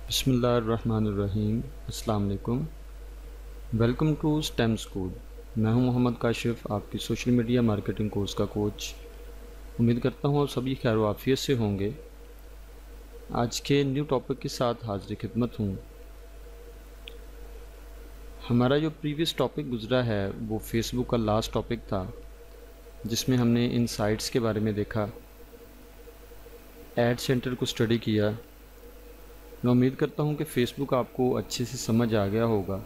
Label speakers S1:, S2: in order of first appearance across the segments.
S1: बिस्मिल्लाहिर्रहमानिर्रहीम। अस्सलाम वालेकुम। Welcome to STEM school. मैं हूं मोहम्मद काशिफ, आपकी सोशल मीडिया मार्केटिंग कोर्स का कोच। उम्मीद करता हूं आप सभी खैर व आफियत से होंगे। आज के न्यू टॉपिक के साथ हाजिर खिदमत हूं। हमारा जो प्रीवियस टॉपिक गुजरा है वो फेसबुक का लास्ट टॉपिक था, जिसमें हमने इनसाइट्स के बारे में देखा, एड सेंटर को स्टडी किया। मैं उम्मीद करता हूं कि फ़ेसबुक आपको अच्छे से समझ आ गया होगा,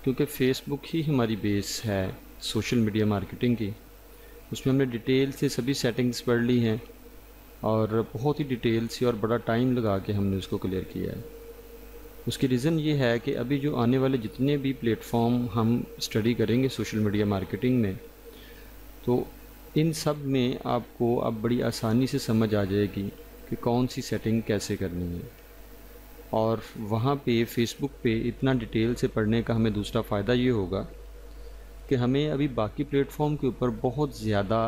S1: क्योंकि फ़ेसबुक ही हमारी बेस है सोशल मीडिया मार्केटिंग की। उसमें हमने डिटेल से सभी सेटिंग्स पढ़ ली हैं और बहुत ही डिटेल से और बड़ा टाइम लगा के हमने उसको क्लियर किया है। उसकी रीज़न ये है कि अभी जो आने वाले जितने भी प्लेटफॉर्म हम स्टडी करेंगे सोशल मीडिया मार्केटिंग में, तो इन सब में आपको अब बड़ी आसानी से समझ आ जाएगी कि कौन सी सेटिंग कैसे करनी है। और वहाँ पे फ़ेसबुक पे इतना डिटेल से पढ़ने का हमें दूसरा फ़ायदा ये होगा कि हमें अभी बाकी प्लेटफॉर्म के ऊपर बहुत ज़्यादा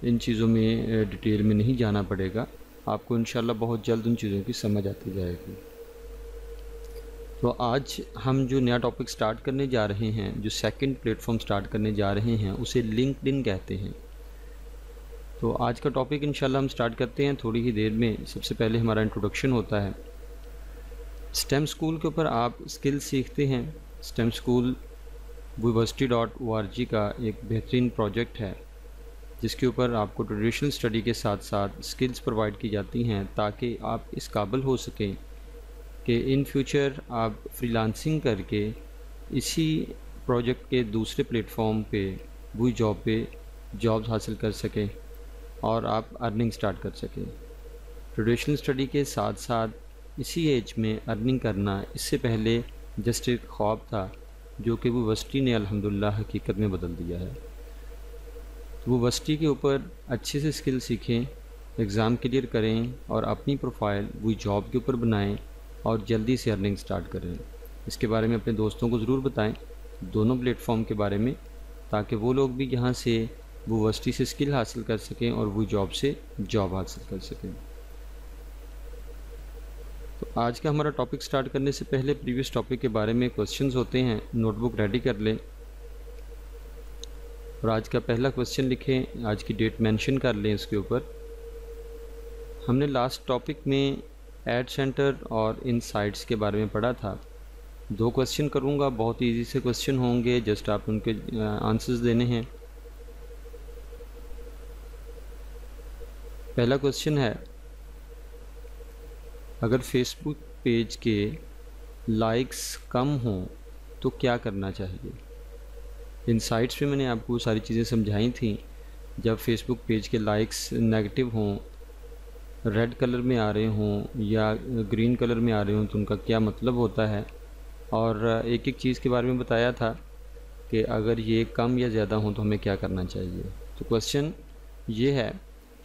S1: इन चीज़ों में डिटेल में नहीं जाना पड़ेगा। आपको इंशाल्लाह बहुत जल्द उन चीज़ों की समझ आती जाएगी। तो आज हम जो नया टॉपिक स्टार्ट करने जा रहे हैं, जो सेकंड प्लेटफॉर्म स्टार्ट करने जा रहे हैं, उसे लिंक्डइन कहते हैं। तो आज का टॉपिक इंशाल्लाह हम स्टार्ट करते हैं थोड़ी ही देर में। सबसे पहले हमारा इंट्रोडक्शन होता है। स्टेम स्कूल के ऊपर आप स्किल सीखते हैं। स्टेम स्कूल Viversity.org का एक बेहतरीन प्रोजेक्ट है, जिसके ऊपर आपको ट्रेडिशनल स्टडी के साथ साथ स्किल्स प्रोवाइड की जाती हैं, ताकि आप इस काबिल हो सकें कि इन फ्यूचर आप फ्रीलांसिंग करके इसी प्रोजेक्ट के दूसरे प्लेटफॉर्म पे वही जॉब पे जॉब्स हासिल कर सकें और आप अर्निंग स्टार्ट कर सकें। ट्रेडिशनल स्टडी के साथ साथ इसी एज में अर्निंग करना इससे पहले जस्ट एक ख्वाब था, जो कि Viversity ने अल्हम्दुलिल्लाह हकीकत में बदल दिया है। तो Viversity के ऊपर अच्छे से स्किल सीखें, एग्ज़ाम क्लियर करें और अपनी प्रोफाइल वही जॉब के ऊपर बनाएं और जल्दी से अर्निंग स्टार्ट करें। इसके बारे में अपने दोस्तों को ज़रूर बताएं, दोनों प्लेटफॉर्म के बारे में, ताकि वो लोग भी यहाँ से Viversity से स्किल हासिल कर सकें और वही जॉब से जॉब हासिल कर सकें। तो आज का हमारा टॉपिक स्टार्ट करने से पहले प्रीवियस टॉपिक के बारे में क्वेश्चंस होते हैं, नोटबुक रेडी कर लें और आज का पहला क्वेश्चन लिखें, आज की डेट मेंशन कर लें इसके ऊपर। हमने लास्ट टॉपिक में एड सेंटर और इनसाइट्स के बारे में पढ़ा था। दो क्वेश्चन करूंगा, बहुत इजी से क्वेश्चन होंगे, जस्ट आप उनके आंसर्स देने हैं। पहला क्वेश्चन है, अगर फेसबुक पेज के लाइक्स कम हों तो क्या करना चाहिए। इनसाइट्स में मैंने आपको सारी चीज़ें समझाई थी। जब फेसबुक पेज के लाइक्स नेगेटिव हों, रेड कलर में आ रहे हों या ग्रीन कलर में आ रहे हों, तो उनका क्या मतलब होता है, और एक एक चीज़ के बारे में बताया था कि अगर ये कम या ज़्यादा हों तो हमें क्या करना चाहिए। तो क्वेश्चन ये है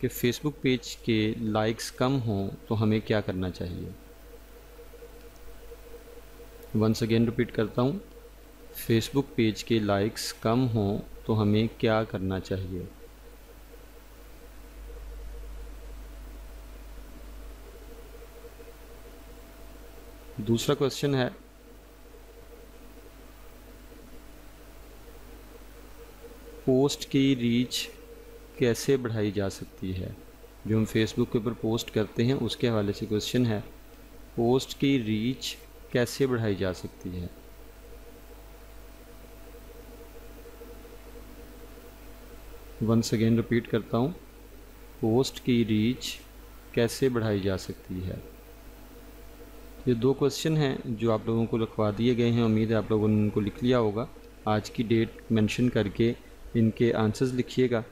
S1: कि फ़ेसबुक पेज के लाइक्स कम हों तो हमें क्या करना चाहिए। वंस अगेन रिपीट करता हूँ, फेसबुक पेज के लाइक्स कम हों तो हमें क्या करना चाहिए। दूसरा क्वेश्चन है, पोस्ट की रीच कैसे बढ़ाई जा सकती है। जो हम फेसबुक के ऊपर पोस्ट करते हैं उसके हवाले से क्वेश्चन है, पोस्ट की रीच कैसे बढ़ाई जा सकती है। वंस अगेन रिपीट करता हूँ, पोस्ट की रीच कैसे बढ़ाई जा सकती है। ये दो क्वेश्चन हैं जो आप लोगों को लिखवा दिए गए हैं। उम्मीद है आप लोगों ने उनको लिख लिया होगा। आज की डेट मेंशन करके इनके आंसर्स लिखिएगा।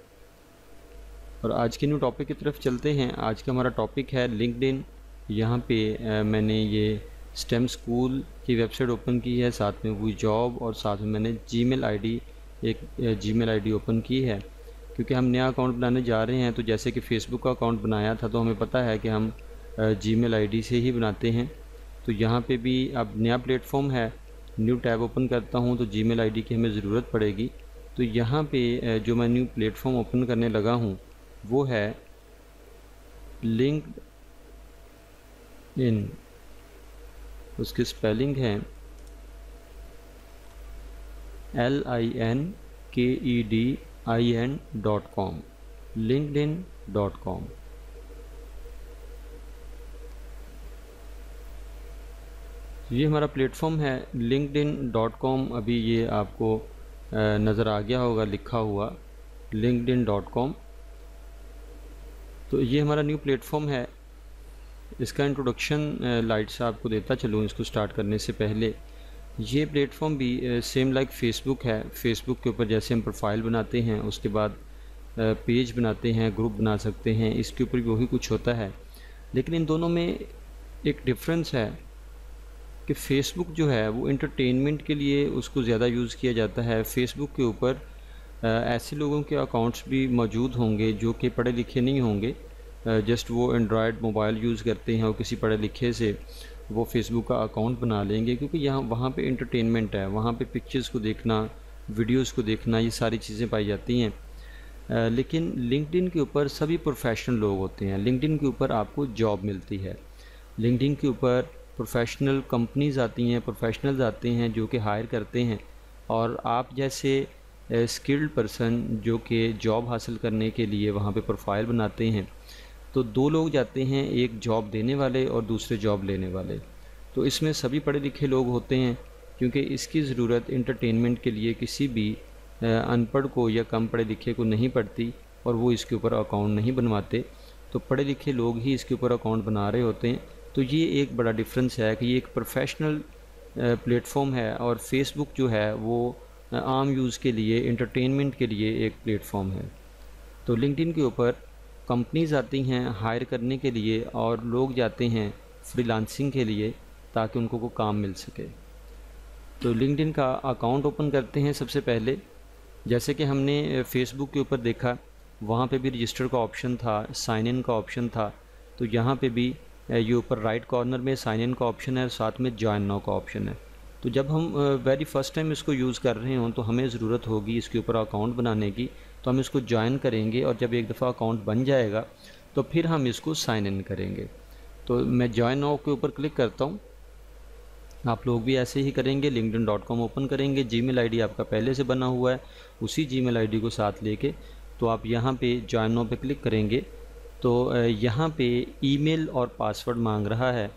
S1: और आज के न्यू टॉपिक की तरफ चलते हैं। आज का हमारा टॉपिक है लिंक्डइन। यहाँ पे मैंने ये स्टेम स्कूल की वेबसाइट ओपन की है, साथ में वही जॉब, और साथ में मैंने एक जीमेल आईडी ओपन की है, क्योंकि हम नया अकाउंट बनाने जा रहे हैं। तो जैसे कि फ़ेसबुक का अकाउंट बनाया था, तो हमें पता है कि हम जीमेल आईडी से ही बनाते हैं। तो यहाँ पे भी अब नया प्लेटफॉर्म है, न्यू टैब ओपन करता हूँ तो जीमेल आईडी की हमें ज़रूरत पड़ेगी। तो यहाँ पे जो मैं न्यू प्लेटफॉर्म ओपन करने लगा हूँ वो है लिंक्डइन। उसकी स्पेलिंग है linkedin.com, linkedin.com। ये हमारा प्लेटफॉर्म है linkedin.com। अभी ये आपको नज़र आ गया होगा लिखा हुआ linkedin.com। तो ये हमारा न्यू प्लेटफॉर्म है। इसका इंट्रोडक्शन लाइट से आपको देता चलूँ इसको स्टार्ट करने से पहले। ये प्लेटफॉर्म भी सेम लाइक फेसबुक है। फेसबुक के ऊपर जैसे हम प्रोफाइल बनाते हैं, उसके बाद पेज बनाते हैं, ग्रुप बना सकते हैं, इसके ऊपर भी वही कुछ होता है। लेकिन इन दोनों में एक डिफरेंस है कि फ़ेसबुक जो है वो एंटरटेनमेंट के लिए उसको ज़्यादा यूज़ किया जाता है। फ़ेसबुक के ऊपर ऐसे लोगों के अकाउंट्स भी मौजूद होंगे जो कि पढ़े लिखे नहीं होंगे, जस्ट वो एंड्रॉयड मोबाइल यूज़ करते हैं और किसी पढ़े लिखे से वो फेसबुक का अकाउंट बना लेंगे, क्योंकि यहाँ वहाँ पे एंटरटेनमेंट है, वहाँ पे पिक्चर्स को देखना, वीडियोस को देखना, ये सारी चीज़ें पाई जाती हैं। लेकिन लिंक्डइन के ऊपर सभी प्रोफेशनल लोग होते हैं। लिंक्डइन के ऊपर आपको जॉब मिलती है। लिंक्डइन के ऊपर प्रोफेशनल कंपनीज़ आती हैं, प्रोफेशनल्स आते हैं जो कि हायर करते हैं, और आप जैसे स्किल्ड पर्सन जो कि जॉब हासिल करने के लिए वहाँ पे प्रोफाइल बनाते हैं, तो दो लोग जाते हैं, एक जॉब देने वाले और दूसरे जॉब लेने वाले। तो इसमें सभी पढ़े लिखे लोग होते हैं, क्योंकि इसकी ज़रूरत एंटरटेनमेंट के लिए किसी भी अनपढ़ को या कम पढ़े लिखे को नहीं पड़ती, और वो इसके ऊपर अकाउंट नहीं बनवाते। तो पढ़े लिखे लोग ही इसके ऊपर अकाउंट बना रहे होते हैं। तो ये एक बड़ा डिफरेंस है कि ये एक प्रोफेशनल प्लेटफॉर्म है, और फेसबुक जो है वो आम यूज़ के लिए, एंटरटेनमेंट के लिए एक प्लेटफॉर्म है। तो लिंक्डइन के ऊपर कंपनीज़ आती हैं हायर करने के लिए, और लोग जाते हैं फ्रीलांसिंग के लिए ताकि उनको को काम मिल सके। तो लिंक्डइन का अकाउंट ओपन करते हैं सबसे पहले। जैसे कि हमने फेसबुक के ऊपर देखा, वहाँ पे भी रजिस्टर का ऑप्शन था, साइन इन का ऑप्शन था। तो यहाँ पे भी ये ऊपर राइट कॉर्नर में साइन इन का ऑप्शन है, साथ में जॉइन नाउ का ऑप्शन है। तो जब हम वेरी फर्स्ट टाइम इसको यूज़ कर रहे हों तो हमें ज़रूरत होगी इसके ऊपर अकाउंट बनाने की, तो हम इसको ज्वाइन करेंगे, और जब एक दफ़ा अकाउंट बन जाएगा तो फिर हम इसको साइन इन करेंगे। तो मैं जॉइन नाउ के ऊपर क्लिक करता हूँ। आप लोग भी ऐसे ही करेंगे, linkedin.com ओपन करेंगे। जीमेल आईडी आपका पहले से बना हुआ है, उसी जीमेल आईडी को साथ लेके तो आप यहाँ पे जॉइन नाउ पे क्लिक करेंगे। तो यहाँ पे ईमेल और पासवर्ड मांग रहा है।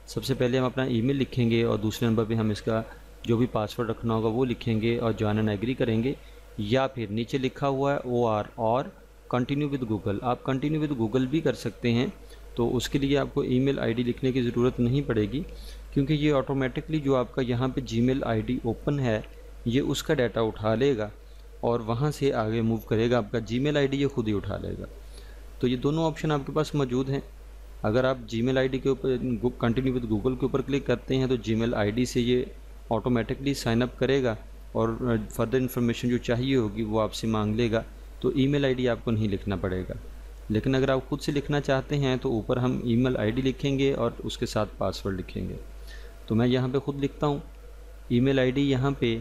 S1: सबसे पहले हम अपना ईमेल लिखेंगे, और दूसरे नंबर पे हम इसका जो भी पासवर्ड रखना होगा वो लिखेंगे और जॉइन एंड एग्री करेंगे। या फिर नीचे लिखा हुआ है OR और कंटिन्यू विद गूगल, आप कंटिन्यू विद गूगल भी कर सकते हैं। तो उसके लिए आपको ईमेल आईडी लिखने की ज़रूरत नहीं पड़ेगी, क्योंकि ये ऑटोमेटिकली जो आपका यहाँ पे जीमेल आईडी ओपन है ये उसका डाटा उठा लेगा और वहाँ से आगे मूव करेगा। आपका जीमेल आईडी ये खुद ही उठा लेगा। तो ये दोनों ऑप्शन आपके पास मौजूद हैं। अगर आप जीमेल आईडी के ऊपर कंटिन्यू विद गूगल के ऊपर क्लिक करते हैं तो जीमेल आईडी से ये ऑटोमेटिकली साइन अप करेगा, और फर्दर इन्फॉर्मेशन जो चाहिए होगी वो आपसे मांग लेगा। तो ईमेल आईडी आपको नहीं लिखना पड़ेगा। लेकिन अगर आप खुद से लिखना चाहते हैं तो ऊपर हम ईमेल आईडी लिखेंगे और उसके साथ पासवर्ड लिखेंगे। तो मैं यहाँ पे खुद लिखता हूँ ईमेल आईडी। यहाँ पे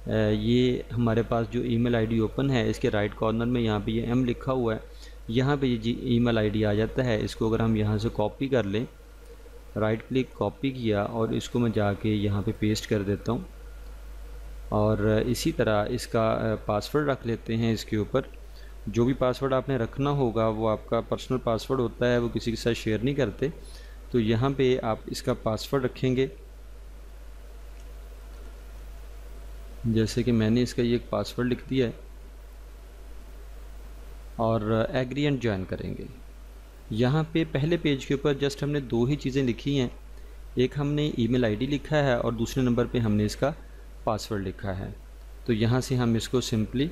S1: ये हमारे पास जो ईमेल आईडी ओपन है इसके राइट कॉर्नर में यहाँ पे ये M लिखा हुआ है, यहाँ पे ये ईमेल आईडी आ जाता है। इसको अगर हम यहाँ से कॉपी कर लें, राइट क्लिक कॉपी किया और इसको मैं जाके यहाँ पे पेस्ट कर देता हूँ, और इसी तरह इसका पासवर्ड रख लेते हैं इसके ऊपर। जो भी पासवर्ड आपने रखना होगा वो आपका पर्सनल पासवर्ड होता है, वो किसी के साथ शेयर नहीं करते। तो यहाँ पे आप इसका पासवर्ड रखेंगे। जैसे कि मैंने इसका ये एक पासवर्ड लिख दिया है, और एग्री एंड ज्वाइन करेंगे। यहाँ पे पहले पेज के ऊपर जस्ट हमने दो ही चीज़ें लिखी हैं, एक हमने ईमेल आईडी लिखा है और दूसरे नंबर पे हमने इसका पासवर्ड लिखा है। तो यहाँ से हम इसको सिंपली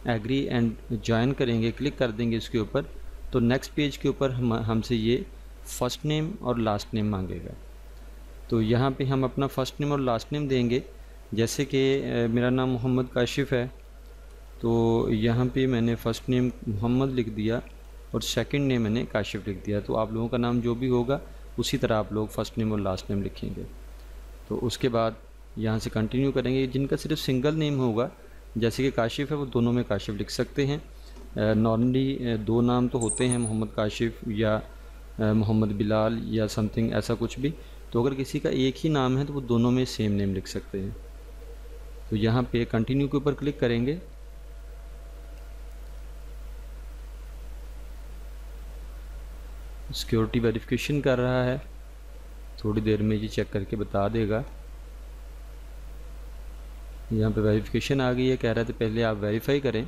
S1: एग्री एंड ज्वाइन करेंगे, क्लिक कर देंगे इसके ऊपर। तो नेक्स्ट पेज के ऊपर हमसे ये फ़र्स्ट नेम और लास्ट नेम मांगेगा। तो यहाँ पे हम अपना फ़र्स्ट नेम और लास्ट नेम देंगे। जैसे कि मेरा नाम मोहम्मद काशिफ़ है, तो यहाँ पे मैंने फ़र्स्ट नेम मोहम्मद लिख दिया और सेकंड नेम मैंने काशिफ़ लिख दिया। तो आप लोगों का नाम जो भी होगा उसी तरह आप लोग फ़र्स्ट नेम और लास्ट नेम लिखेंगे। तो उसके बाद यहाँ से कंटिन्यू करेंगे। जिनका सिर्फ सिंगल नेम होगा, जैसे कि काशिफ़ है, वो दोनों में काशिफ़ लिख सकते हैं। नॉर्मली दो नाम तो होते हैं, मोहम्मद काशिफ़ या मोहम्मद बिलाल या समथिंग ऐसा कुछ भी। तो अगर किसी का एक ही नाम है तो वो दोनों में सेम नेम लिख सकते हैं। तो यहाँ पे कंटिन्यू के ऊपर क्लिक करेंगे। सिक्योरिटी वेरिफिकेशन कर रहा है, थोड़ी देर में ये चेक करके बता देगा। यहाँ पे वेरिफिकेशन आ गई है, कह रहा था पहले आप वेरीफाई करें,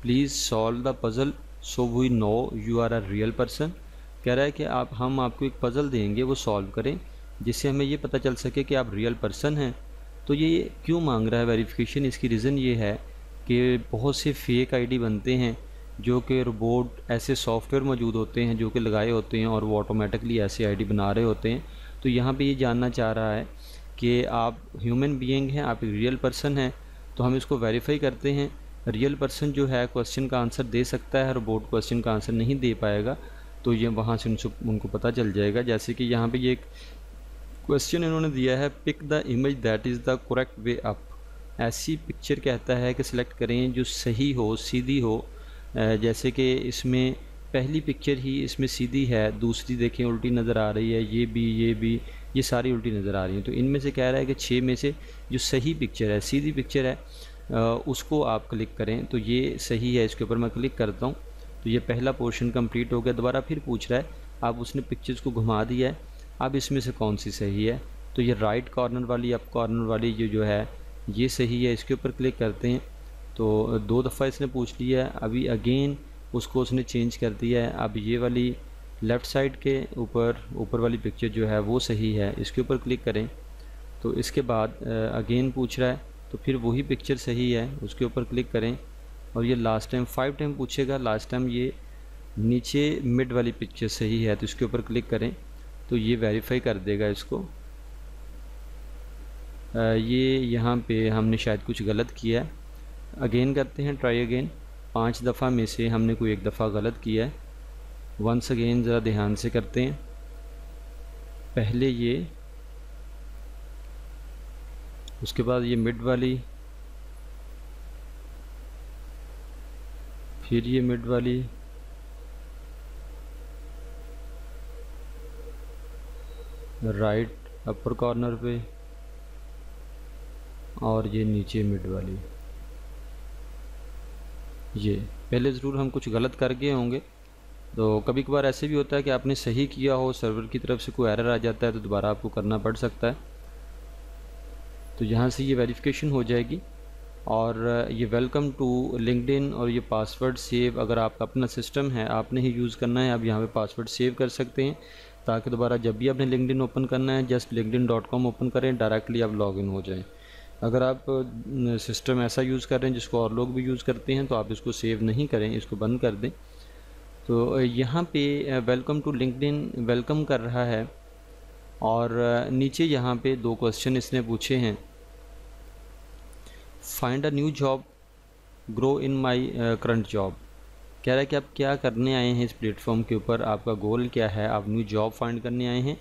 S1: please solve the puzzle so we know you are a real person. कह रहा है कि हम आपको एक पज़ल देंगे, वो सॉल्व करें जिससे हमें ये पता चल सके कि आप रियल पर्सन हैं। तो ये क्यों मांग रहा है वेरिफिकेशन, इसकी रीज़न ये है कि बहुत से फेक आईडी बनते हैं जो कि रोबोट ऐसे सॉफ्टवेयर मौजूद होते हैं जो कि लगाए होते हैं और वो ऑटोमेटिकली ऐसे आईडी बना रहे होते हैं। तो यहाँ पे ये जानना चाह रहा है कि आप ह्यूमन बीइंग हैं, आप एक रियल पर्सन हैं। तो हम इसको वेरीफाई करते हैं। रियल पर्सन जो है क्वेश्चन का आंसर दे सकता है, रोबोट क्वेश्चन का आंसर नहीं दे पाएगा। तो ये वहाँ से उनको पता चल जाएगा। जैसे कि यहाँ पे ये एक क्वेश्चन इन्होंने दिया है, pick the image that is the correct way up. ऐसी पिक्चर कहता है कि सिलेक्ट करें जो सही हो, सीधी हो। जैसे कि इसमें पहली पिक्चर ही इसमें सीधी है, दूसरी देखें उल्टी नज़र आ रही है, ये ये सारी उल्टी नज़र आ रही हैं। तो इनमें से कह रहा है कि 6 में से जो सही पिक्चर है, सीधी पिक्चर है, उसको आप क्लिक करें। तो ये सही है, इसके ऊपर मैं क्लिक करता हूँ। तो ये पहला पोर्शन कंप्लीट हो गया। दोबारा फिर पूछ रहा है, अब उसने पिक्चर्स को घुमा दिया है, अब इसमें से कौन सी सही है। तो ये राइट कॉर्नर वाली, अप कॉर्नर वाली जो है ये सही है, इसके ऊपर क्लिक करते हैं। तो 2 दफ़ा इसने पूछ लिया है, अभी अगेन उसको उसने चेंज कर दिया है। अब ये वाली लेफ़्ट साइड के ऊपर वाली पिक्चर जो है वो सही है, इसके ऊपर क्लिक करें। तो इसके बाद अगेन पूछ रहा है, तो फिर वही पिक्चर सही है, उसके ऊपर क्लिक करें। और ये लास्ट टाइम 5 टाइम पूछेगा, लास्ट टाइम ये नीचे मिड वाली पिक्चर सही है, तो इसके ऊपर क्लिक करें। तो ये वेरीफाई कर देगा इसको। ये यहाँ पे हमने शायद कुछ गलत किया है, अगेन करते हैं, ट्राई अगेन। 5 दफ़ा में से हमने कोई एक दफ़ा गलत किया है। वंस अगेन ज़रा ध्यान से करते हैं। पहले ये, उसके बाद ये मिड वाली, फिर ये मिड वाली, राइट अपर कॉर्नर पे, और ये नीचे मिड वाली। ये पहले ज़रूर हम कुछ गलत कर गए होंगे। तो कभी कभार ऐसे भी होता है कि आपने सही किया हो, सर्वर की तरफ से कोई एरर आ जाता है तो दोबारा आपको करना पड़ सकता है। तो यहाँ से ये वेरिफिकेशन हो जाएगी। और ये वेलकम टू लिंक्डइन और ये पासवर्ड सेव, अगर आपका अपना सिस्टम है, आपने ही यूज़ करना है, आप यहाँ पे पासवर्ड सेव कर सकते हैं ताकि दोबारा जब भी आपने लिंक्डइन ओपन करना है जस्ट linkedin.com ओपन करें, डायरेक्टली आप लॉगिन हो जाएं। अगर आप सिस्टम ऐसा यूज़ कर रहे हैं जिसको और लोग भी यूज़ करते हैं तो आप इसको सेव नहीं करें, इसको बंद कर दें। तो यहाँ पे वेलकम टू लिंक्डइन वेलकम कर रहा है। और नीचे यहाँ पे 2 क्वेश्चन इसने पूछे हैं, find a new job, grow in my current job. कह रहा है कि आप क्या करने आए हैं इस प्लेटफॉर्म के ऊपर, आपका गोल क्या है, आप न्यू जॉब फाइंड करने आए हैं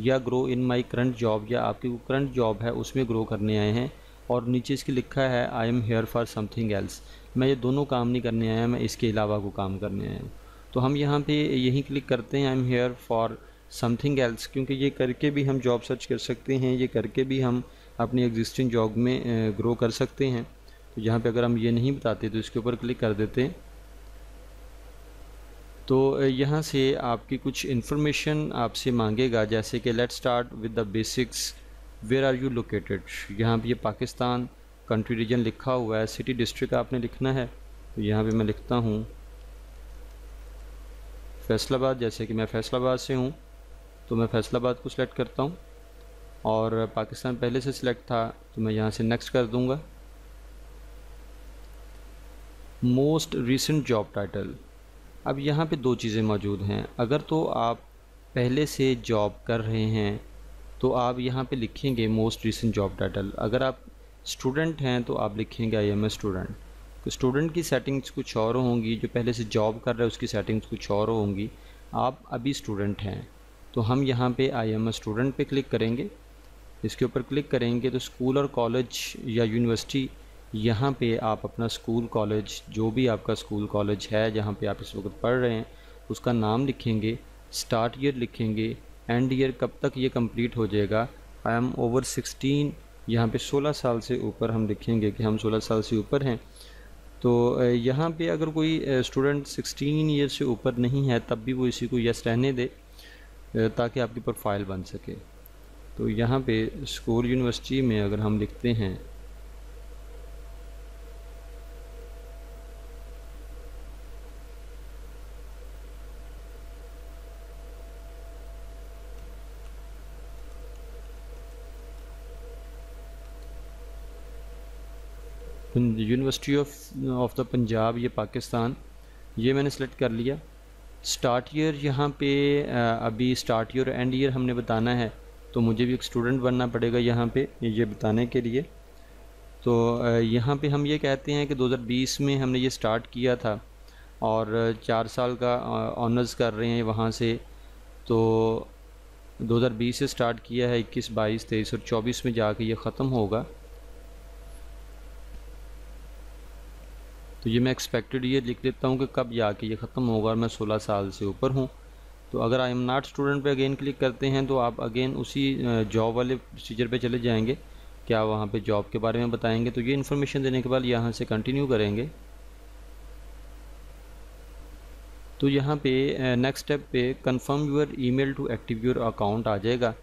S1: या grow in my current job, या आपकी वो करंट जॉब है उसमें ग्रो करने आए हैं। और नीचे इसकी लिखा है I am here for something else, मैं ये दोनों काम नहीं करने आया, मैं इसके अलावा को काम करने आया हूँ। तो हम यहाँ पे यही क्लिक करते हैं, I am here for something else, क्योंकि ये करके भी हम जॉब सर्च कर सकते हैं, ये करके भी हम अपनी एग्जिस्टिंग जॉब में ग्रो कर सकते हैं। तो यहाँ पे अगर हम ये नहीं बताते तो इसके ऊपर क्लिक कर देते हैं। तो यहाँ से आपकी कुछ इन्फॉर्मेशन आपसे मांगेगा, जैसे कि let's start with the basics, where are you located. यहाँ पे ये पाकिस्तान कंट्री रीजन लिखा हुआ है, सिटी डिस्ट्रिक्ट आपने लिखना है। तो यहाँ पे मैं लिखता हूँ फैसलाबाद, जैसे कि मैं फैसलाबाद से हूँ तो मैं फैसलाबाद को सिलेक्ट करता हूँ। और पाकिस्तान पहले से सिलेक्ट था तो मैं यहाँ से नेक्स्ट कर दूँगा। मोस्ट रीसेंट जॉब टाइटल, अब यहाँ पे 2 चीज़ें मौजूद हैं। अगर तो आप पहले से जॉब कर रहे हैं तो आप यहाँ पे लिखेंगे मोस्ट रीसेंट जॉब टाइटल। अगर आप स्टूडेंट हैं तो आप लिखेंगे आई एम ए स्टूडेंट। तो स्टूडेंट की सेटिंग्स कुछ और होंगी, जो पहले से जॉब कर रहे हैं उसकी सेटिंग्स कुछ और होंगी। आप अभी स्टूडेंट हैं तो हम यहाँ पे आई एम ए स्टूडेंट पे क्लिक करेंगे। इसके ऊपर क्लिक करेंगे तो स्कूल और कॉलेज या यूनिवर्सिटी, यहाँ पे आप अपना स्कूल कॉलेज, जो भी आपका स्कूल कॉलेज है जहाँ पे आप इस वक्त पढ़ रहे हैं, उसका नाम लिखेंगे। स्टार्ट ईयर लिखेंगे, एंड ईयर कब तक ये कंप्लीट हो जाएगा, आई एम ओवर 16, यहाँ पे 16 साल से ऊपर हम लिखेंगे कि हम 16 साल से ऊपर हैं। तो यहाँ पे अगर कोई स्टूडेंट 16 ईयर से ऊपर नहीं है तब भी वो इसी को यस रहने दे, ताकि आपकी प्रोफाइल बन सके। तो यहाँ पे स्कूल यूनिवर्सिटी में अगर हम लिखते हैं यूनिवर्सिटी ऑफ द पंजाब, ये पाकिस्तान, ये मैंने सेलेक्ट कर लिया। स्टार्ट ईयर यहाँ पे अभी स्टार्ट ईयर एंड ईयर हमने बताना है, तो मुझे भी एक स्टूडेंट बनना पड़ेगा यहाँ पे ये बताने के लिए। तो यहाँ पे हम ये कहते हैं कि 2020 में हमने ये स्टार्ट किया था और 4 साल का ऑनर्स कर रहे हैं वहाँ से। तो 2020 से स्टार्ट किया है, 21, 22, 23 और 24 में जाके ये ख़त्म होगा। तो ये मैं एक्सपेक्टेड ईयर लिख देता हूँ कि कब जाके ये ख़त्म होगा और मैं 16 साल से ऊपर हूँ। तो अगर आई एम नॉट स्टूडेंट पे अगेन क्लिक करते हैं तो आप अगेन उसी जॉब वाले प्रोसीजर पे चले जाएंगे, क्या वहाँ पे जॉब के बारे में बताएंगे। तो ये इन्फॉर्मेशन देने के बाद यहाँ से कंटिन्यू करेंगे। तो यहाँ पे नेक्स्ट स्टेप पे confirm your email to active your account आ जाएगा।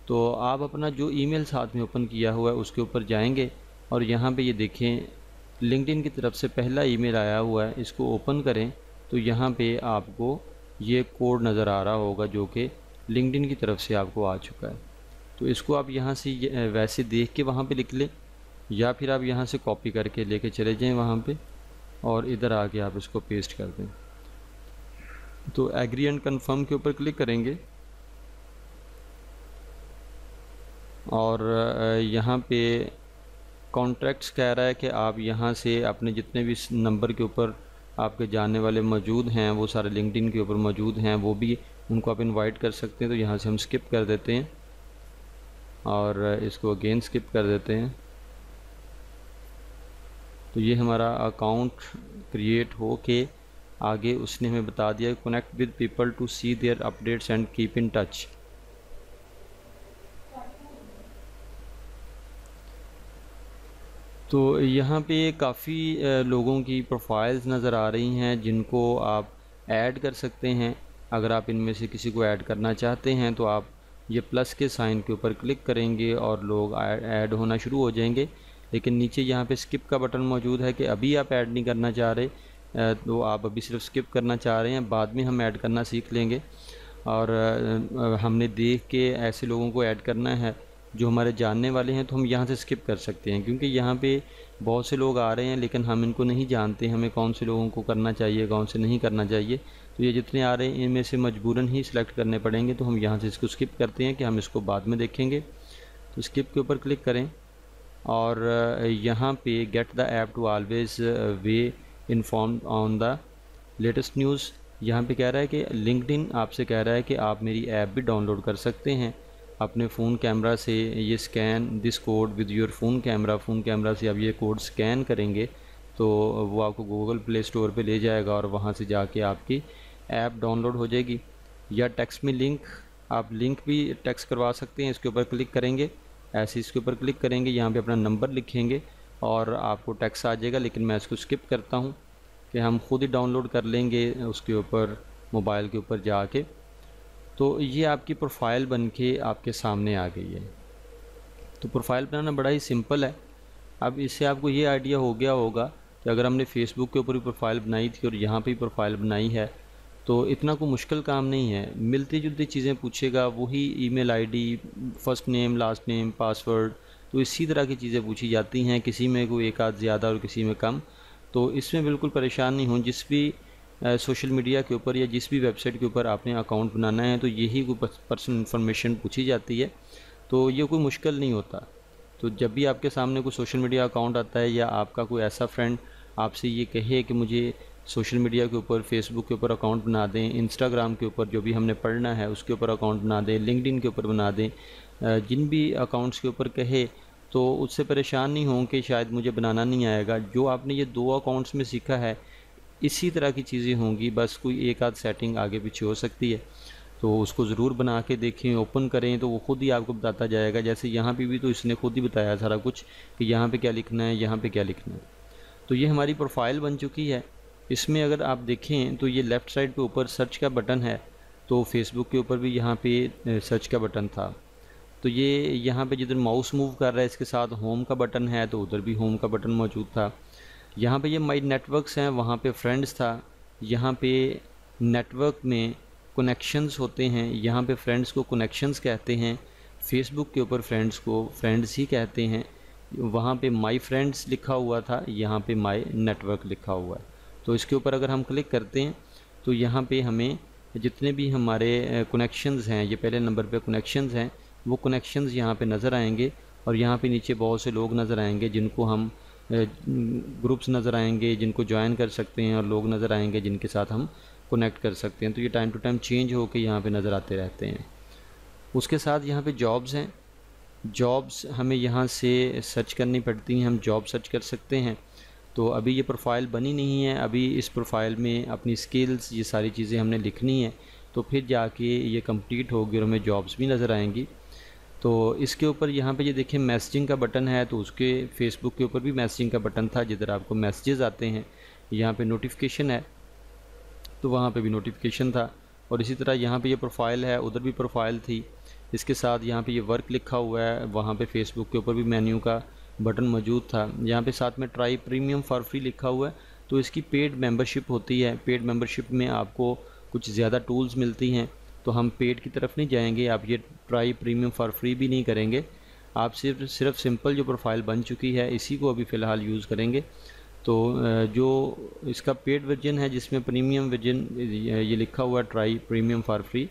S1: तो आप अपना जो ईमेल साथ में ओपन किया हुआ है उसके ऊपर जाएंगे और यहाँ पे ये देखें लिंक्डइन की तरफ से पहला ईमेल आया हुआ है, इसको ओपन करें तो यहाँ पे आपको ये कोड नज़र आ रहा होगा जो कि लिंक्डइन की तरफ से आपको आ चुका है। तो इसको आप यहाँ से वैसे देख के वहाँ पे लिख लें, या फिर आप यहाँ से कॉपी करके लेके चले जाएं वहाँ पे और इधर आके आप इसको पेस्ट कर दें। तो एग्री एंड कंफर्म के ऊपर क्लिक करेंगे और यहाँ पे कॉन्ट्रैक्ट्स कह रहा है कि आप यहाँ से अपने जितने भी नंबर के ऊपर आपके जानने वाले मौजूद हैं वो सारे लिंक्डइन के ऊपर मौजूद हैं, वो भी उनको आप इनवाइट कर सकते हैं। तो यहाँ से हम स्किप कर देते हैं और इसको अगेन स्किप कर देते हैं। तो ये हमारा अकाउंट क्रिएट हो के आगे उसने हमें बता दिया connect with people to see their updates and keep in touch. तो यहाँ पे काफ़ी लोगों की प्रोफाइल्स नज़र आ रही हैं जिनको आप ऐड कर सकते हैं। अगर आप इनमें से किसी को ऐड करना चाहते हैं तो आप ये प्लस के साइन के ऊपर क्लिक करेंगे और लोग ऐड होना शुरू हो जाएंगे। लेकिन नीचे यहाँ पे स्किप का बटन मौजूद है कि अभी आप ऐड नहीं करना चाह रहे, तो आप अभी सिर्फ स्किप करना चाह रहे हैं, बाद में हम ऐड करना सीख लेंगे। और हमने देख के ऐसे लोगों को ऐड करना है जो हमारे जानने वाले हैं, तो हम यहाँ से स्किप कर सकते हैं क्योंकि यहाँ पे बहुत से लोग आ रहे हैं लेकिन हम इनको नहीं जानते हमें कौन से लोगों को करना चाहिए कौन से नहीं करना चाहिए। तो ये जितने आ रहे हैं इनमें से मजबूरन ही सिलेक्ट करने पड़ेंगे, तो हम यहाँ से इसको स्किप करते हैं कि हम इसको बाद में देखेंगे। तो स्किप के ऊपर क्लिक करें और यहाँ पे get the app to always be informed on the latest news. यहाँ पे कह रहा है कि लिंक्डइन आपसे कह रहा है कि आप मेरी ऐप भी डाउनलोड कर सकते हैं अपने फ़ोन कैमरा से। ये scan this code with your phone camera से आप ये कोड स्कैन करेंगे तो वो आपको गूगल प्ले स्टोर पे ले जाएगा और वहाँ से जाके आपकी ऐप डाउनलोड हो जाएगी। या टेक्स्ट में लिंक, आप लिंक भी टेक्स्ट करवा सकते हैं। इसके ऊपर क्लिक करेंगे, ऐसे इसके ऊपर क्लिक करेंगे, यहाँ पे अपना नंबर लिखेंगे और आपको टेक्स्ट आ जाएगा। लेकिन मैं इसको स्किप करता हूँ कि हम खुद ही डाउनलोड कर लेंगे उसके ऊपर मोबाइल के ऊपर जाके। तो ये आपकी प्रोफाइल बन के आपके सामने आ गई है। तो प्रोफाइल बनाना बड़ा ही सिंपल है। अब इससे आपको ये आइडिया हो गया होगा कि अगर हमने फ़ेसबुक के ऊपर भी प्रोफाइल बनाई थी और यहाँ पे भी प्रोफाइल बनाई है तो इतना कोई मुश्किल काम नहीं है। मिलती जुलती चीज़ें पूछेगा, वही email ID, first name, last name, password, तो इसी तरह की चीज़ें पूछी जाती हैं। किसी में कोई एक आध ज़्यादा और किसी में कम। तो इसमें बिल्कुल परेशान नहीं हो। जिस भी सोशल मीडिया के ऊपर या जिस भी वेबसाइट के ऊपर आपने अकाउंट बनाना है तो यही कोई पर्सनल इन्फॉर्मेशन पूछी जाती है, तो ये कोई मुश्किल नहीं होता। तो जब भी आपके सामने कोई सोशल मीडिया अकाउंट आता है या आपका कोई ऐसा फ्रेंड आपसे ये कहे कि मुझे सोशल मीडिया के ऊपर फेसबुक के ऊपर अकाउंट बना दें, इंस्टाग्राम के ऊपर जो भी हमने पढ़ना है उसके ऊपर अकाउंट बना दें, लिंक्डइन के ऊपर बना दें, जिन भी अकाउंट्स के ऊपर कहे तो उससे परेशान नहीं हों कि शायद मुझे बनाना नहीं आएगा। जो आपने ये 2 अकाउंट्स में सीखा है इसी तरह की चीज़ें होंगी, बस कोई एक आध सेटिंग आगे पीछे हो सकती है। तो उसको ज़रूर बना के देखें, ओपन करें तो वो ख़ुद ही आपको बताता जाएगा। जैसे यहाँ पे भी तो इसने खुद ही बताया सारा कुछ कि यहाँ पे क्या लिखना है, यहाँ पे क्या लिखना है। तो ये हमारी प्रोफाइल बन चुकी है। इसमें अगर आप देखें तो ये लेफ़्ट साइड पे ऊपर सर्च का बटन है, तो फेसबुक के ऊपर भी यहाँ पे सर्च का बटन था। तो ये यहाँ पे जिधर माउस मूव कर रहा है इसके साथ होम का बटन है, तो उधर भी होम का बटन मौजूद था। यहाँ पे ये माई नेटवर्क्स हैं, वहाँ पे फ्रेंड्स था। यहाँ पे नेटवर्क में कनेक्शंस होते हैं, यहाँ पे फ्रेंड्स को कनेक्शंस कहते हैं। फेसबुक के ऊपर फ्रेंड्स को फ्रेंड्स ही कहते हैं। वहाँ पे माई फ्रेंड्स लिखा हुआ था, यहाँ पे माई नेटवर्क लिखा हुआ है। तो इसके ऊपर अगर हम क्लिक करते हैं तो यहाँ पे हमें जितने भी हमारे कनेक्शंस हैं, ये पहले नंबर पे कनेक्शंस हैं, वो कनेक्शंस यहाँ पे नज़र आएंगे। और यहाँ पे नीचे बहुत से लोग नज़र आएंगे जिनको हम ग्रुप्स नज़र आएंगे जिनको ज्वाइन कर सकते हैं, और लोग नज़र आएंगे जिनके साथ हम कनेक्ट कर सकते हैं। तो ये टाइम टू टाइम चेंज होकर यहाँ पे नज़र आते रहते हैं। उसके साथ यहाँ पे जॉब्स हैं। जॉब्स हमें यहाँ से सर्च करनी पड़ती हैं, हम जॉब सर्च कर सकते हैं। तो अभी ये प्रोफाइल बनी नहीं है, अभी इस प्रोफाइल में अपनी स्किल्स ये सारी चीज़ें हमने लिखनी है, तो फिर जाके ये कंप्लीट होगी और हमें जॉब्स भी नज़र आएंगी। तो इसके ऊपर यहाँ पे ये देखें मैसेजिंग का बटन है, तो उसके फेसबुक के ऊपर भी मैसेजिंग का बटन था जिधर आपको मैसेजेस आते हैं। यहाँ पे नोटिफिकेशन है, तो वहाँ पे भी नोटिफिकेशन था। और इसी तरह यहाँ पे ये प्रोफाइल है, उधर भी प्रोफाइल थी। इसके साथ यहाँ पे ये वर्क लिखा हुआ है, वहाँ पे फेसबुक के ऊपर भी मेन्यू का बटन मौजूद था। यहाँ पे साथ में ट्राई प्रीमियम फॉर फ्री लिखा हुआ है, तो इसकी पेड मेंबरशिप होती है। पेड मेंबरशिप में आपको कुछ ज़्यादा टूल्स मिलती हैं, तो हम पेड की तरफ नहीं जाएंगे। आप ये ट्राई प्रीमियम फॉर फ्री भी नहीं करेंगे, आप सिर्फ सिंपल जो प्रोफाइल बन चुकी है इसी को अभी फ़िलहाल यूज़ करेंगे। तो जो इसका पेड वर्जन है जिसमें प्रीमियम वर्जन ये लिखा हुआ है ट्राई प्रीमियम फॉर फ्री,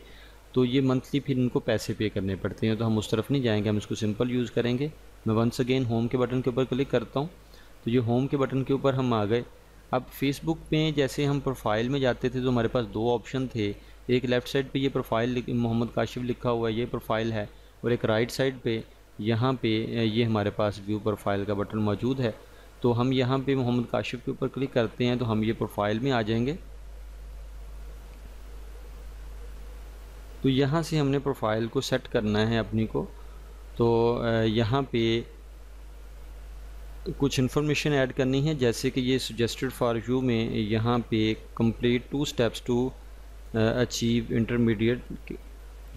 S1: तो ये मंथली फिर इनको पैसे पे करने पड़ते हैं, तो हम उस तरफ नहीं जाएंगे, हम इसको सिंपल यूज़ करेंगे। मैं वंस अगेन होम के बटन के ऊपर क्लिक करता हूँ, तो ये होम के बटन के ऊपर हम आ गए। अब फेसबुक पे जैसे हम प्रोफाइल में जाते थे तो हमारे पास दो ऑप्शन थे। एक लेफ़्ट साइड पे ये प्रोफाइल मोहम्मद काशिफ लिखा हुआ है, ये प्रोफाइल है, और एक राइट साइड पे यहाँ पे ये हमारे पास व्यू प्रोफाइल का बटन मौजूद है। तो हम यहाँ पे मोहम्मद काशिफ के ऊपर क्लिक करते हैं तो हम ये प्रोफाइल में आ जाएंगे। तो यहाँ से हमने प्रोफाइल को सेट करना है अपनी को। तो यहाँ पे कुछ इन्फॉर्मेशन ऐड करनी है, जैसे कि ये सजेस्टेड फॉर यू में यहाँ पे complete 2 steps to achieve intermediate,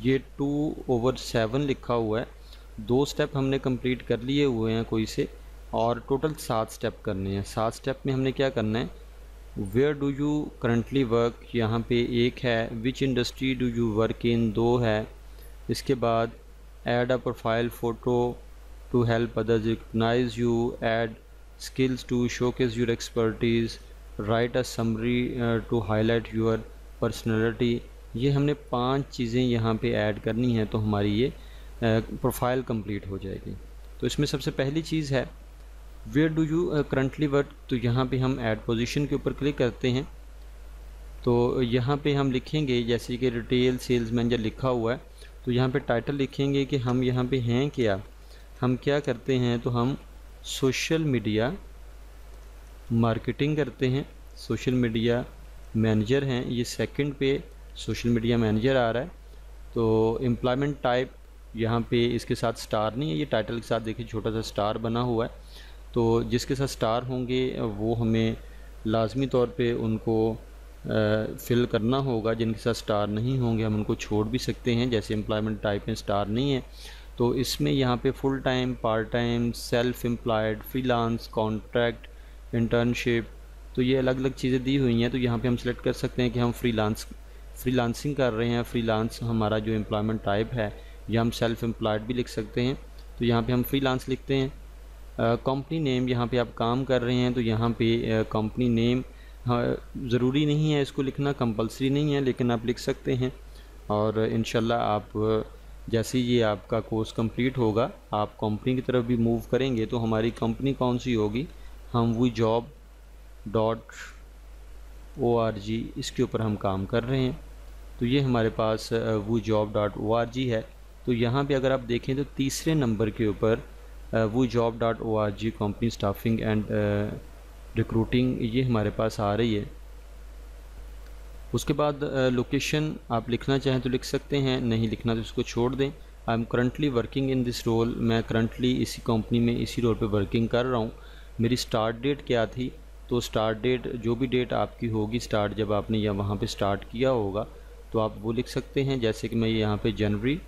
S1: ये 2/7 लिखा हुआ है। 2 स्टेप हमने कंप्लीट कर लिए हुए हैं कोई से, और टोटल 7 स्टेप करने हैं। 7 स्टेप में हमने क्या करना है, where do you currently work, यहाँ पे एक है। Which industry do you work in, 2 है। इसके बाद add a profile photo to help others recognise you, add skills to showcase your expertise, write a summary to highlight your personality. ये हमने 5 चीज़ें यहाँ पे ऐड करनी है, तो हमारी ये प्रोफाइल कंप्लीट हो जाएगी। तो इसमें सबसे पहली चीज़ है where do you currently work, तो यहाँ पे हम ऐड पोजीशन के ऊपर क्लिक करते हैं। तो यहाँ पे हम लिखेंगे जैसे कि रिटेल सेल्स मैनेजर लिखा हुआ है, तो यहाँ पे टाइटल लिखेंगे कि हम यहाँ पे हैं क्या, हम क्या करते हैं। तो हम सोशल मीडिया मार्केटिंग करते हैं, सोशल मीडिया मैनेजर हैं। ये सेकंड पे सोशल मीडिया मैनेजर आ रहा है। तो एम्प्लॉयमेंट टाइप यहाँ पे इसके साथ स्टार नहीं है, ये टाइटल के साथ देखिए छोटा सा स्टार बना हुआ है। तो जिसके साथ स्टार होंगे वो हमें लाजमी तौर पे उनको फिल करना होगा, जिनके साथ स्टार नहीं होंगे हम उनको छोड़ भी सकते हैं। जैसे एम्प्लॉयमेंट टाइप में स्टार नहीं है, तो इसमें यहाँ पे full time, part time, self employed, freelance, contract, internship, तो ये अलग अलग चीज़ें दी हुई हैं। तो यहाँ पे हम सिलेक्ट कर सकते हैं कि हम फ्रीलांसिंग कर रहे हैं। फ्रीलांस हमारा जो एम्प्लॉयमेंट टाइप है, या हम सेल्फ एम्प्लॉयड भी लिख सकते हैं। तो यहाँ पे हम फ्रीलांस लिखते हैं। कंपनी नेम, यहाँ पे आप काम कर रहे हैं तो यहाँ पे कंपनी नेम ज़रूरी नहीं है इसको लिखना, कंपलसरी नहीं है, लेकिन आप लिख सकते हैं। और इंशाल्लाह आप जैसे ही ये आपका कोर्स कंप्लीट होगा, आप कंपनी की तरफ भी मूव करेंगे। तो हमारी कंपनी कौन सी होगी, हम WooJob.org इसके ऊपर हम काम कर रहे हैं। तो ये हमारे पास WooJob.org है। तो यहाँ पे अगर आप देखें तो तीसरे नंबर के ऊपर WooJob.org company staffing and recruiting, ये हमारे पास आ रही है। उसके बाद लोकेशन आप लिखना चाहें तो लिख सकते हैं, नहीं लिखना तो इसको छोड़ दें। I am currently working in this role, मैं करंटली इसी कंपनी में इसी रोल पे वर्किंग कर रहा हूँ। मेरी स्टार्ट डेट क्या थी, तो स्टार्ट डेट जो भी डेट आपकी होगी स्टार्ट, जब आपने या वहाँ पे स्टार्ट किया होगा तो आप वो लिख सकते हैं। जैसे कि मैं यहाँ पे जनवरी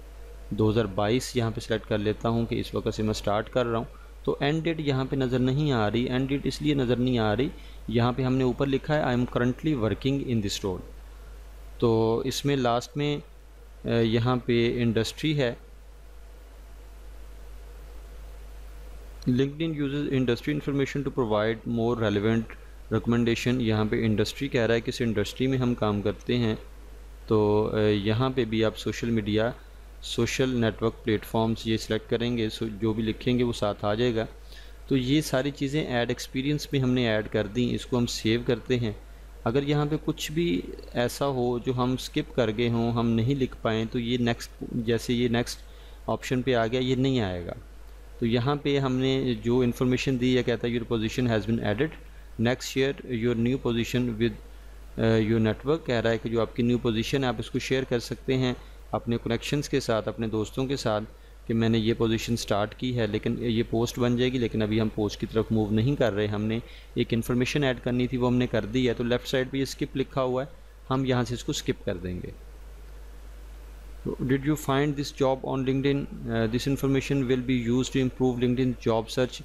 S1: 2022 यहाँ पे सेलेक्ट कर लेता हूँ कि इस वक्त से मैं स्टार्ट कर रहा हूँ। तो एंड डेट यहाँ पे नज़र नहीं आ रही, एंड डेट इसलिए नज़र नहीं आ रही, यहाँ पे हमने ऊपर लिखा है I am currently working in this role. तो इसमें लास्ट में यहाँ पे इंडस्ट्री है, LinkedIn uses industry information to provide more relevant recommendation. यहाँ पे इंडस्ट्री कह रहा है किस इंडस्ट्री में हम काम करते हैं। तो यहाँ पे भी आप social media, social network platforms ये सिलेक्ट करेंगे, जो भी लिखेंगे वो साथ आ जाएगा। तो ये सारी चीज़ें ऐड एक्सपीरियंस में हमने ऐड कर दी, इसको हम सेव करते हैं। अगर यहाँ पे कुछ भी ऐसा हो जो हम स्किप कर गए हों, हम नहीं लिख पाएँ, तो ये नेक्स्ट, जैसे ये नेक्स्ट ऑप्शन पे आ गया, ये नहीं आएगा। तो यहाँ पे हमने जो इन्फॉर्मेशन दी है, कहता है your position has been added, next share your new position with your network. कह रहा है कि जो आपकी न्यू पोजीशन है आप इसको शेयर कर सकते हैं अपने कनेक्शंस के साथ, अपने दोस्तों के साथ, कि मैंने ये पोजीशन स्टार्ट की है, लेकिन ये पोस्ट बन जाएगी, लेकिन अभी हम पोस्ट की तरफ मूव नहीं कर रहे, हमने एक इन्फॉर्मेशन ऐड करनी थी वो हमने कर दी है। तो लेफ़्ट साइड पे ये स्किप लिखा हुआ है, हम यहाँ से इसको स्किप कर देंगे। Did you find this job on LinkedIn? This information will be used to improve LinkedIn job search।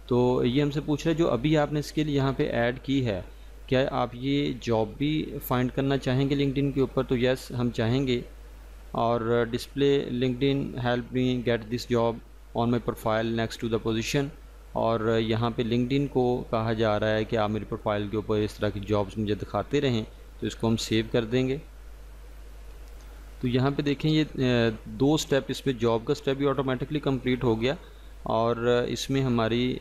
S1: तो ये हमसे पूछ रहा है जो अभी आपने स्किल यहाँ पे ऐड की है, क्या आप ये जॉब भी फाइंड करना चाहेंगे लिंक्डइन के ऊपर? तो यस, हम चाहेंगे। और display LinkedIn help me get this job on my profile next to the position. और यहाँ पे लिंक्डइन को कहा जा रहा है कि आप मेरी प्रोफाइल के ऊपर इस तरह की जॉब्स मुझे दिखाते रहें, तो इसको हम सेव कर देंगे। तो यहाँ पे देखें ये 2 स्टेप, इसमें जॉब का स्टेप भी ऑटोमेटिकली कंप्लीट हो गया, और इसमें हमारी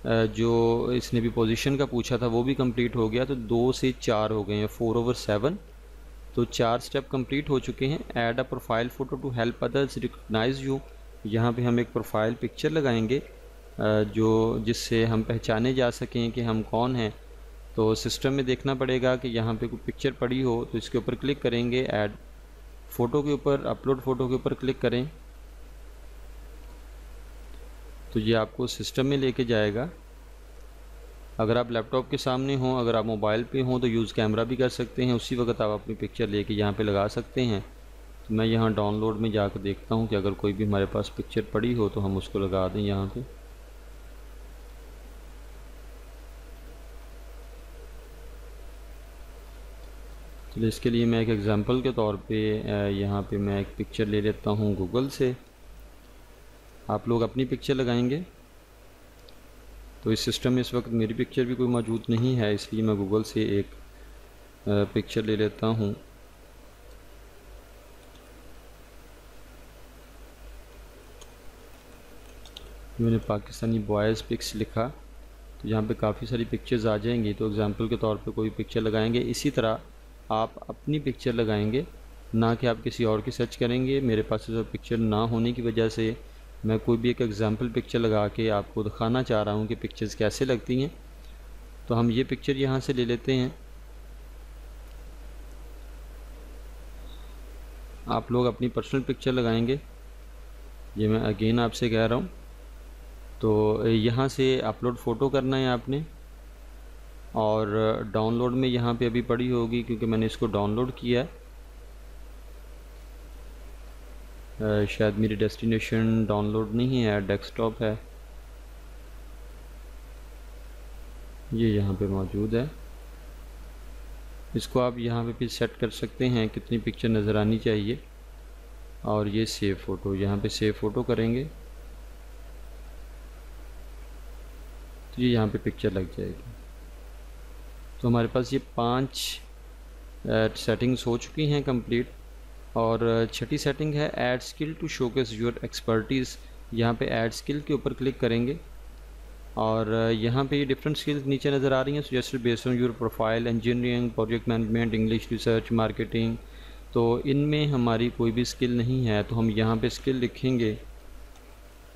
S1: जो इसने भी पोजीशन का पूछा था वो भी कंप्लीट हो गया। तो 2 से 4 हो गए हैं, 4/7। तो 4 स्टेप कंप्लीट हो चुके हैं। Add a profile photo to help others recognise you. यहाँ पे हम एक प्रोफाइल पिक्चर लगाएंगे जो जिससे हम पहचाने जा सकें कि हम कौन हैं। तो सिस्टम में देखना पड़ेगा कि यहाँ पे कोई पिक्चर पड़ी हो, तो इसके ऊपर क्लिक करेंगे, ऐड फ़ोटो के ऊपर, अपलोड फ़ोटो के ऊपर क्लिक करें, तो ये आपको सिस्टम में लेके जाएगा। अगर आप लैपटॉप के सामने हों, अगर आप मोबाइल पे हों तो यूज़ कैमरा भी कर सकते हैं, उसी वक्त आप अपनी पिक्चर लेके यहाँ पे लगा सकते हैं। तो मैं यहाँ डाउनलोड में जाकर देखता हूँ कि अगर कोई भी हमारे पास पिक्चर पड़ी हो तो हम उसको लगा दें यहाँ पे। चलिए, इसके लिए मैं एक एग्ज़ाम्पल के तौर पे यहाँ पे मैं एक पिक्चर ले लेता हूँ गूगल से। आप लोग अपनी पिक्चर लगाएंगे। तो इस सिस्टम में इस वक्त मेरी पिक्चर भी कोई मौजूद नहीं है, इसलिए मैं गूगल से एक पिक्चर ले लेता हूँ। मैंने पाकिस्तानी बॉयज़ पिक्स लिखा, तो यहाँ पे काफ़ी सारी पिक्चर्स आ जाएंगी। तो एग्ज़ाम्पल के तौर पे कोई पिक्चर लगाएंगे। इसी तरह आप अपनी पिक्चर लगाएंगे, ना कि आप किसी और की सर्च करेंगे। मेरे पास जो पिक्चर ना होने की वजह से मैं कोई भी एक एग्ज़ाम्पल पिक्चर लगा के आपको दिखाना चाह रहा हूँ कि पिक्चर्स कैसे लगती हैं। तो हम ये पिक्चर यहाँ से ले लेते हैं। आप लोग अपनी पर्सनल पिक्चर लगाएंगे, ये मैं अगेन आपसे कह रहा हूँ। तो यहाँ से अपलोड फ़ोटो करना है आपने, और डाउनलोड में यहाँ पे अभी पड़ी होगी क्योंकि मैंने इसको डाउनलोड किया है। शायद मेरी डेस्टिनेशन डाउनलोड नहीं है, डेस्कटॉप है, ये यहाँ पे मौजूद है। इसको आप यहाँ पे भी सेट कर सकते हैं कितनी पिक्चर नज़र आनी चाहिए। और ये सेव फ़ोटो, यहाँ पे सेव फ़ोटो करेंगे तो ये यहाँ पे पिक्चर लग जाएगी। तो हमारे पास ये 5 सेटिंग्स हो चुकी हैं कंप्लीट। और छठी सेटिंग है add skill to showcase your expertise. यहाँ पे ऐड स्किल के ऊपर क्लिक करेंगे, और यहाँ पे ये डिफरेंट स्किल्स नीचे नज़र आ रही हैं। Suggested based on your profile, engineering, project management, English, research, marketing. तो इनमें हमारी कोई भी स्किल नहीं है, तो हम यहाँ पे स्किल लिखेंगे।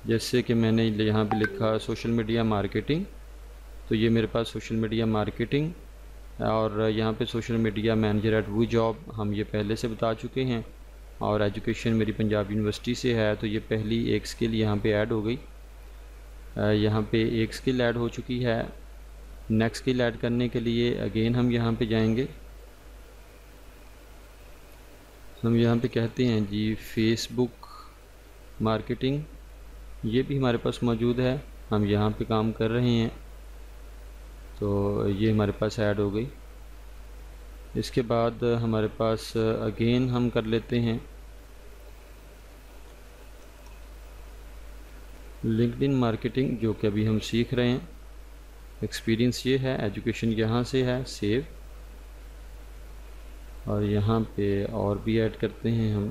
S1: जैसे कि मैंने यहाँ पे लिखा सोशल मीडिया मार्केटिंग, तो ये मेरे पास सोशल मीडिया मार्केटिंग और यहाँ पे सोशल मीडिया मैनेजर एट वो जॉब हम ये पहले से बता चुके हैं। और एजुकेशन मेरी पंजाब यूनिवर्सिटी से है, तो ये पहली एक स्किल यहाँ पे ऐड हो गई। यहाँ पे एक स्किल ऐड हो चुकी है। नेक्स्ट स्किल ऐड करने के लिए अगेन हम यहाँ पे जाएंगे। हम यहाँ पे कहते हैं जी फेसबुक मार्केटिंग, ये भी हमारे पास मौजूद है, हम यहाँ पे काम कर रहे हैं, तो ये हमारे पास ऐड हो गई। इसके बाद हमारे पास अगेन हम कर लेते हैं लिंक्डइन मार्केटिंग, जो कि अभी हम सीख रहे हैं। एक्सपीरियंस ये है, एजुकेशन यहाँ से है सेव, और यहाँ पे और भी ऐड करते हैं हम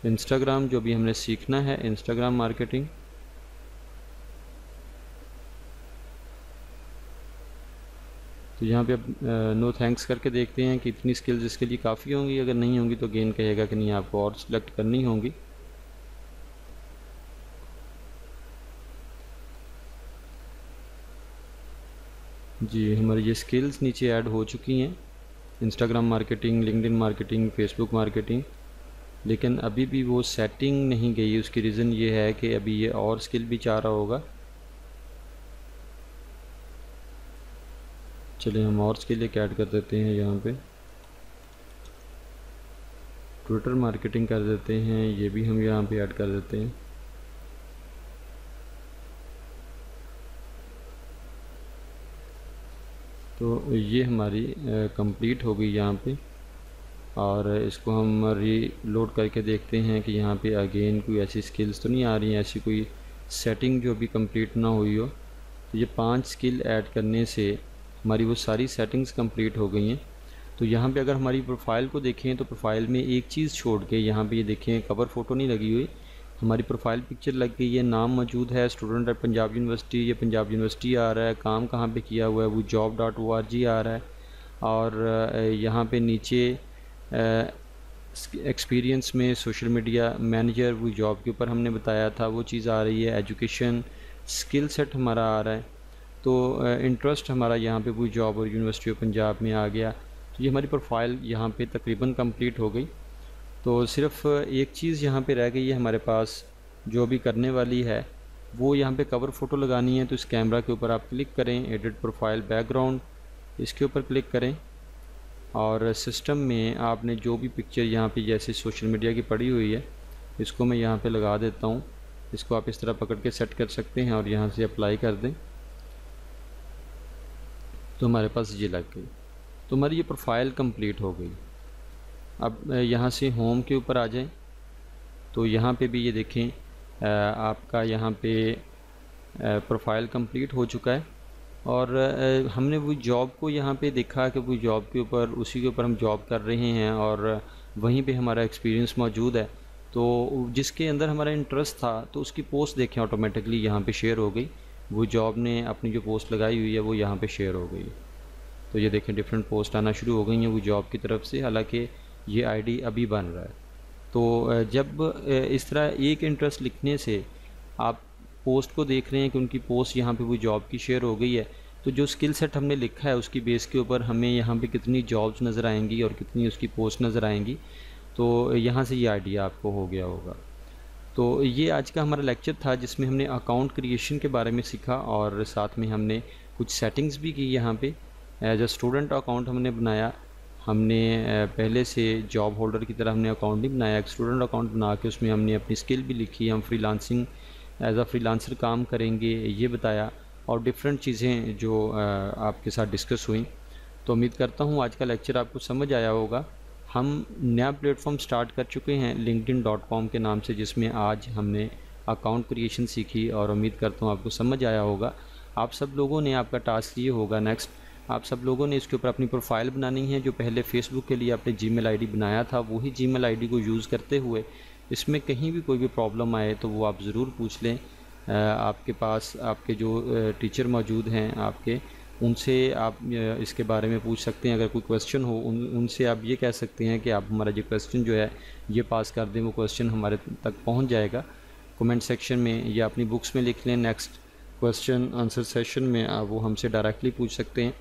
S1: इंस्टाग्राम, जो भी हमने सीखना है इंस्टाग्राम मार्केटिंग। तो यहाँ पे अब नो थैंक्स करके देखते हैं कि इतनी स्किल्स इसके लिए काफ़ी होंगी। अगर नहीं होंगी तो गेन कहेगा कि नहीं आपको और सिलेक्ट करनी होंगी। जी हमारी ये स्किल्स नीचे ऐड हो चुकी हैं, Instagram marketing, LinkedIn marketing, Facebook marketing, लेकिन अभी भी वो सेटिंग नहीं गई। उसकी रीज़न ये है कि अभी ये और स्किल भी चाह रहा होगा। चलिए हम और स्किल एक ऐड कर देते हैं, यहाँ पे ट्विटर मार्केटिंग कर देते हैं, ये भी हम यहाँ पे ऐड कर देते हैं। तो ये हमारी कंप्लीट हो गई यहाँ पे, और इसको हम रीलोड करके देखते हैं कि यहाँ पे अगेन कोई ऐसी स्किल्स तो नहीं आ रही हैं, ऐसी कोई सेटिंग जो भी कंप्लीट ना हुई हो। तो ये 5 स्किल ऐड करने से हमारी वो सारी सेटिंग्स कंप्लीट हो गई हैं। तो यहाँ पे अगर हमारी प्रोफाइल को देखें तो प्रोफाइल में एक चीज़ छोड़ के यहाँ पे ये देखें कवर फ़ोटो नहीं लगी हुई, हमारी प्रोफाइल पिक्चर लग गई है, नाम मौजूद है स्टूडेंट एट पंजाब यूनिवर्सिटी, ये पंजाब यूनिवर्सिटी आ रहा है, काम कहाँ पे किया हुआ है वो job.org आ रहा है, और यहाँ पे नीचे एक्सपीरियंस में सोशल मीडिया मैनेजर वो जॉब के ऊपर हमने बताया था वो चीज़ आ रही है, एजुकेशन स्किल सेट हमारा आ रहा है, तो इंटरेस्ट हमारा यहाँ पे वो जॉब और यूनिवर्सिटी ऑफ पंजाब में आ गया। तो ये हमारी प्रोफाइल यहाँ पे तकरीबन कंप्लीट हो गई। तो सिर्फ एक चीज़ यहाँ पे रह गई है हमारे पास, जो भी करने वाली है वो यहाँ पे कवर फ़ोटो लगानी है। तो इस कैमरा के ऊपर आप क्लिक करें, एडिट प्रोफाइल बैकग्राउंड, इसके ऊपर क्लिक करें, और सिस्टम में आपने जो भी पिक्चर यहाँ पे जैसे सोशल मीडिया की पड़ी हुई है इसको मैं यहाँ पे लगा देता हूँ। इसको आप इस तरह पकड़ के सेट कर सकते हैं और यहाँ से अप्लाई कर दें, तो हमारे पास ये लग गई। तो हमारी ये प्रोफाइल कंप्लीट हो गई। अब यहाँ से होम के ऊपर आ जाएं, तो यहाँ पे भी ये देखें आपका यहाँ पे प्रोफाइल कंप्लीट हो चुका है, और हमने वो जॉब को यहाँ पे देखा कि वो जॉब के ऊपर उसी के ऊपर हम जॉब कर रहे हैं, और वहीं पे हमारा एक्सपीरियंस मौजूद है। तो जिसके अंदर हमारा इंटरेस्ट था तो उसकी पोस्ट देखें ऑटोमेटिकली यहाँ पे शेयर हो गई, वो जॉब ने अपनी जो पोस्ट लगाई हुई है वो यहाँ पे शेयर हो गई। तो ये देखें डिफरेंट पोस्ट आना शुरू हो गई हैं वो जॉब की तरफ से, हालांकि ये आईडी अभी बन रहा है। तो जब इस तरह एक इंटरेस्ट लिखने से आप पोस्ट को देख रहे हैं कि उनकी पोस्ट यहाँ पे वो जॉब की शेयर हो गई है, तो जो स्किल सेट हमने लिखा है उसकी बेस के ऊपर हमें यहाँ पे कितनी जॉब्स नज़र आएंगी और कितनी उसकी पोस्ट नज़र आएंगी, तो यहाँ से ये आइडिया आपको हो गया होगा। तो ये आज का हमारा लेक्चर था जिसमें हमने अकाउंट क्रिएशन के बारे में सीखा, और साथ में हमने कुछ सेटिंग्स भी की। यहाँ पे एज अ स्टूडेंट अकाउंट हमने बनाया, हमने पहले से जॉब होल्डर की तरह हमने अकाउंट नहीं बनाया, एक स्टूडेंट अकाउंट बना के उसमें हमने अपनी स्किल भी लिखी, हम फ्रीलांसिंग एज अ फ्रीलांसर काम करेंगे ये बताया, और डिफरेंट चीज़ें जो आपके साथ डिस्कस हुई। तो उम्मीद करता हूँ आज का लेक्चर आपको समझ आया होगा। हम नया प्लेटफॉर्म स्टार्ट कर चुके हैं linkedin.com के नाम से, जिसमें आज हमने अकाउंट क्रिएशन सीखी, और उम्मीद करता हूँ आपको समझ आया होगा। आप सब लोगों ने, आपका टास्क ये होगा नेक्स्ट, आप सब लोगों ने इसके ऊपर अपनी प्रोफाइल बनानी है। जो पहले फेसबुक के लिए आपने जीमेल आईडी बनाया था वही जीमेल आईडी को यूज़ करते हुए इसमें कहीं भी कोई भी प्रॉब्लम आए तो वो आप ज़रूर पूछ लें। आपके पास आपके जो टीचर मौजूद हैं आपके, उनसे आप इसके बारे में पूछ सकते हैं। अगर कोई क्वेश्चन हो उनसे आप ये कह सकते हैं कि आप हमारा जो क्वेश्चन जो है ये पास कर दें, वो क्वेश्चन हमारे तक पहुंच जाएगा कमेंट सेक्शन में, या अपनी बुक्स में लिख लें, नेक्स्ट क्वेश्चन आंसर सेशन में आप वो हमसे डायरेक्टली पूछ सकते हैं।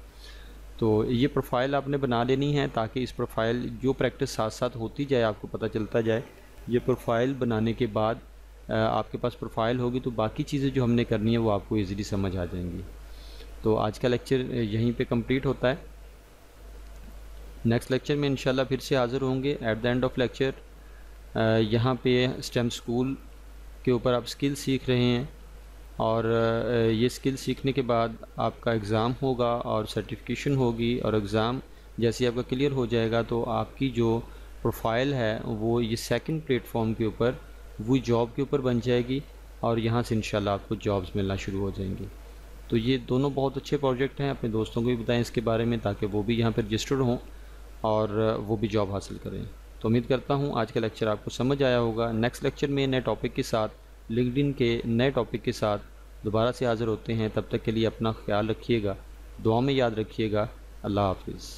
S1: तो ये प्रोफाइल आपने बना लेनी है ताकि इस प्रोफाइल जो प्रैक्टिस साथ साथ होती जाए आपको पता चलता जाए। ये प्रोफाइल बनाने के बाद आपके पास प्रोफाइल होगी तो बाकी चीज़ें जो हमने करनी है वो आपको इजीली समझ आ जाएंगी। तो आज का लेक्चर यहीं पे कंप्लीट होता है। नेक्स्ट लेक्चर में इंशाल्लाह फिर से हाज़िर होंगे at the end of lecture. यहाँ पे स्टेम स्कूल के ऊपर आप स्किल सीख रहे हैं और ये स्किल सीखने के बाद आपका एग्ज़ाम होगा और सर्टिफिकेशन होगी, और एग्ज़ाम जैसे आपका क्लियर हो जाएगा तो आपकी जो प्रोफाइल है वो ये सेकंड प्लेटफॉर्म के ऊपर वो जॉब के ऊपर बन जाएगी और यहाँ से इंशाल्लाह आपको जॉब्स मिलना शुरू हो जाएंगी। तो ये दोनों बहुत अच्छे प्रोजेक्ट हैं, अपने दोस्तों को भी बताएं इसके बारे में ताकि वो भी यहाँ पर रजिस्टर्ड हों और वो भी जॉब हासिल करें। तो उम्मीद करता हूँ आज का लेक्चर आपको समझ आया होगा। नेक्स्ट लेक्चर में नए टॉपिक के साथ, लिंक्डइन के नए टॉपिक के साथ दोबारा से हाज़िर होते हैं। तब तक के लिए अपना ख्याल रखिएगा, दुआ में याद रखिएगा। अल्लाह हाफिज़।